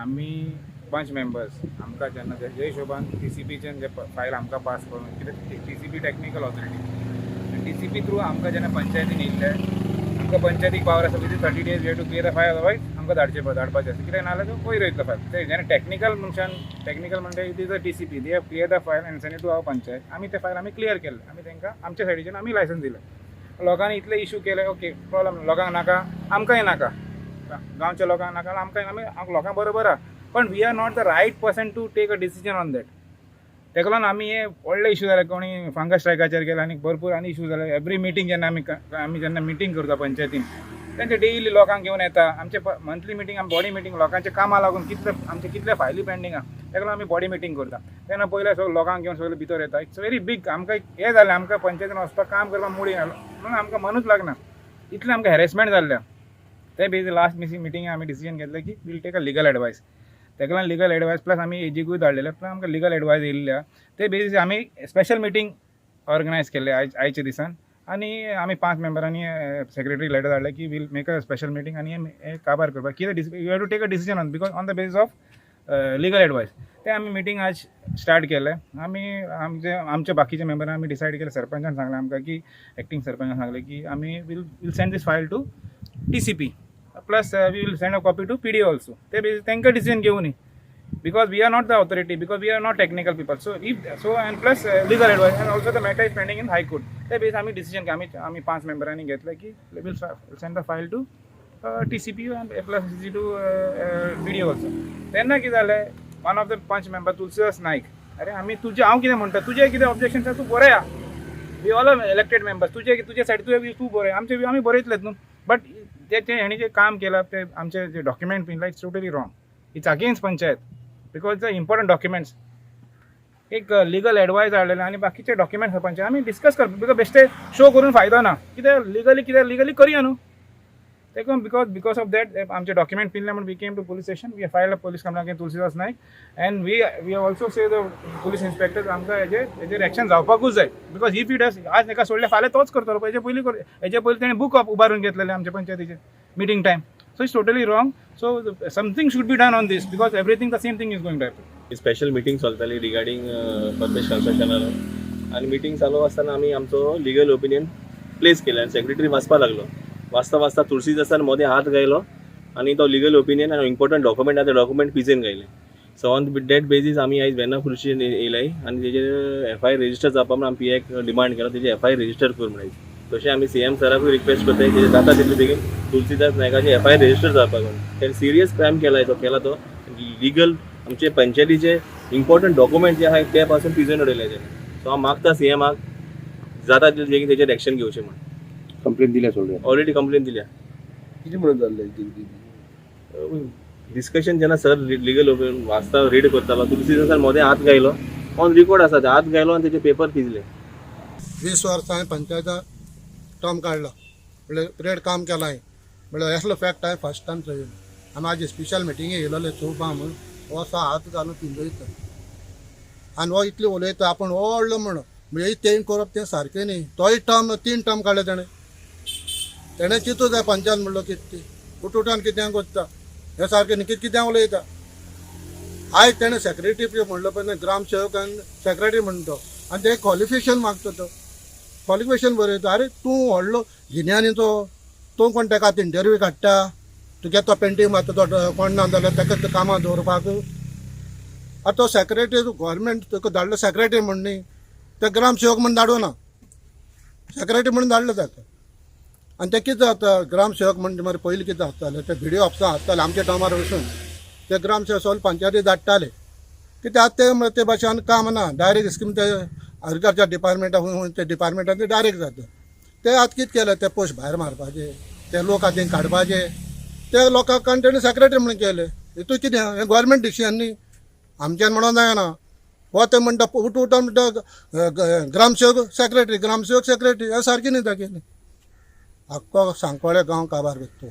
आम्ही 5 मेंबर्स आमकां जेन्ना जे हिशोबान TCPच्यान जे फायल आमकां पास करून कितें TCP technical authority TCP through आमकां जेन्ना पंचायतीन येयल्ले आमकां पंचायतीक पावर आसा within 30 days we have to clear the file otherwise आमकां धाडपाचें आसा कित्याक नाजाल्यार तो वयर वयतलो फायल ते जेन्ना टेक्निकल म्हणजे it is a TCP they have clear the file and send it to our panchayat आमी ते फायल आमी क्लियर केले आमी तांकां आमच्या सायडीच्यान आमी लायसन्स दिलें लोकांनी इतले इशू केले ओके प्रॉब्लम लोकांक नाका आमकांय नाका गांवच्या लोकांक नाका आमकांय आमी लोकांक बरोबर आहा पण we are not the right person to take a decision on that तेका लागून आमी हे व्हडले इशू जाले कोणी फंगस स्ट्रायकाचेर गेले आनी भरपूर आनी इशू जाले एवरी मिटींग जेन्ना आमी जेन्ना मिटींग करता पंचायतीन तेंचे डेली लोकांक घेवन येता आमचे मंथली मिटींग आमी बॉडी मिटींग लोकांच्या कामां लागून कितले फायली पेंडींग आहा तेका लागून आमी बॉडी मिटींग करता तेन्ना पयले सगळे लोकांक घेवन सगळे भितर येता इट्स व्हेरी बीग आमकां हें जालें आमकां पंचायतीन वचपाक काम करपाक मुडी ना म्हणून आमकां मनूच लागना इतलें आमकां हॅरेसमेंट जाल्लें ते बेजी लास्ट मिटींग आमी डिसिजन घेतलें की will take a legal advice तेका लागून लिगल एडवायस प्लस आमी एजीकूय धाडलेले प्लस आमकां लिगल एडवायस येयल्ल्या ते बेजीस आमी स्पेशल मिटींग ऑर्गनायज केल्ले आयच्या दिसान आनी आमी 5 मेंबरांनी सेक्रेटरी लेटर धाडले की will make a special meeting आनी हे काबार करपाक कितें you have to take a decision on because on the basis of legal advice ते आमी मिटींग आज स्टार्ट केलें आमी आमचे बाकीचे मेंबरांनी आमी डिसायड केलें सरपंचान सांगलें आमकां की एक्टींग सरपंचान सांगलें की आमी will send this file to TCP plus we will send a copy to PD also ते बेजीस तांकां डिसिजन घेवनी because we are not the authority because we are not technical people and plus legal advice and also the matter is pending in high court ते बेस आमी decision आमी 5 मेंबरांनी घेतलं की will send the file to TCP and plus to PD also तेन्ना कितें जालें one of the 5 member Tulsidas Naik अरे आमी हांव कितें म्हणटा तुजें कितें ऑब्जेक्शन आसा तूं बरया वी ऑल इलेक्टेड मेंबर्स तुजे सायड तूं बरें आमचे आमी बरयतलेच न्हू बट हेणी जे काम केलां ते आमचे जे document been it's totally wrong it's against panchayat because the important documents एक लिगल एडवायस हाडलेले आनी बाकीचे डॉक्युमेंट्स पंचायत आमी डिस्कस करप बिकॉज बेश्टे शो करून फायदो ना कितें लिगली करया न्हू तेका बिकॉज ऑफ दॅट आमचे डॉक्युमेंट पिल्ले म्हणून we came to police station we file a police complaint against Tulsidas Naik and we have also say the police inspector आमकां हेजेर एक्शन जावपाकूच जाय बिकॉज इफ इट आज एका सोडले फाल्यां तोच करतलो हेजे पयलीं तेणें बूक उबारून घेतलेले आमच्या पंचायतीचे meeting time so it's totally wrong so something should be done on this because everything the same thing is going to happen special meeting चलताली रिगार्डींग परमेश कन्स्ट्रक्शनार आनी मिटींग चालू आसतना आमी आमचो लिगल ओपिनियन प्लेस केलें आनी सेक्रेटरी वाचपाक लागलो वाचता तुळशीदासान मोदे हात गायलो आनी तो लिगल ओपिनियन आनी इम्पॉर्टंट डॉक्युमेंट आहा ते डॉक्युमेंट पिजेन गायले सो ऑन दॅट बेजीस आमी आयज वेर्ना खुर्शीन येयलाय आनी तेजेर FIR रेजिस्टर जावपा म्हणून आमी PAक डिमांड केला तेजे FIR रेजिस्टर कर म्हणून तशें आमी CM सराकूय रिक्वेस्ट करताय तेजे जाता तितले बेगीन तुळशीदास नायकाचे FIR रेजिस्टर जावपाक तेणें सिरियस क्रायम केला तो लिगल आमचे पंचायतीचे इम्पॉर्टंट डॉक्युमेंट जे आहा ते पासून पिजन उडयले तेणें सो हांव मागता CMाक जाता तितले बेगीन तेजेर एक्शन घेवचें म्हणून कंप्लेंट दिल्या सोडल्या ऑलरेडी कंप्लेंट दिल्या कितें म्हणून जाल्लें डिस्कशन जेन्ना सर लिगल वाचता रीड करतालो तुलसीदासान मोदे हात गायलो ऑन रिकॉर्ड आसा ते हात गायलो आनी तेजे पेपर पिजले 20 वर्सां हांवें पंचायता टर्म काडलो म्हणल्यार पिरियड काम केलां हांवें म्हणल्यार असलो फॅक्ट हांवें फर्स्ट टायम चोयलो आनी म्हाजे स्पेशल मिटिंगे येयलोले चोवपा म्हणून हो असो हात घालून पिंजयता आनी हो इतले उलयता आपूण व्हडलो म्हणून म्हणजे तें करप तें सारकें न्ही तोय टर्म 3 टर्म काडले तेणें चिंतूं जाय पंचायत म्हणलो कितें उठून कित्याक कोत्ता हें सारकें न्ही कित्याक उलयता आयज तेणें सेक्रेटरी म्हणलो पळय ग्रामसेवक आनी सेक्रेटरी म्हणटा आनी तें क्वॉलिफिकेशन मागता तो क्वॉलिफिकेशन बरयता अरे तूं व्हडलो गिन्यानीचो तूं कोण ताका इंटरव्यू काडटा तुगे तो पेंटींग मारता तो कोण ना जाल्यार ताका कामां दवरपाक आतां तो सेक्रेटरी गव्हर्मेंट तुका धाडलो सेक्रेटरी म्हण न्ही ते ग्रामसेवक म्हण धाडूना सेक्रेटरी म्हणून धाडलो ताका आनी ते कितें जाता ग्रामसेवक म्हणजे मागीर पयलीं कितें जातालें ते व्हिडिओ ऑफिसान आसताले आमच्या टायमार वचून ते ग्रामसेवक सगळे पंचायती धाडटाले कित्याक आतां ते भाशेन काम ना डायरेक्ट स्कीम ते एग्रिकल्चर डिपार्टमेंटा ते डिपार्टमेंटान ते डायरेक्ट जाता ते आतां कितें केलें ते पोस्ट भायर मारपाचे ते लोक आतां काडपाचे ते लोकांक कंटेन सेक्रेटरी म्हणून केले हितून कितें हें गोवोरमेंट डिसिजन न्ही आमच्यान म्हणून जायना हो ते म्हणटा उठून म्हणटा ग्रामसेवक सेक्रेटरी हे सारकें न्ही तागेलें आख्खो सांकवाळे गांव काबार करता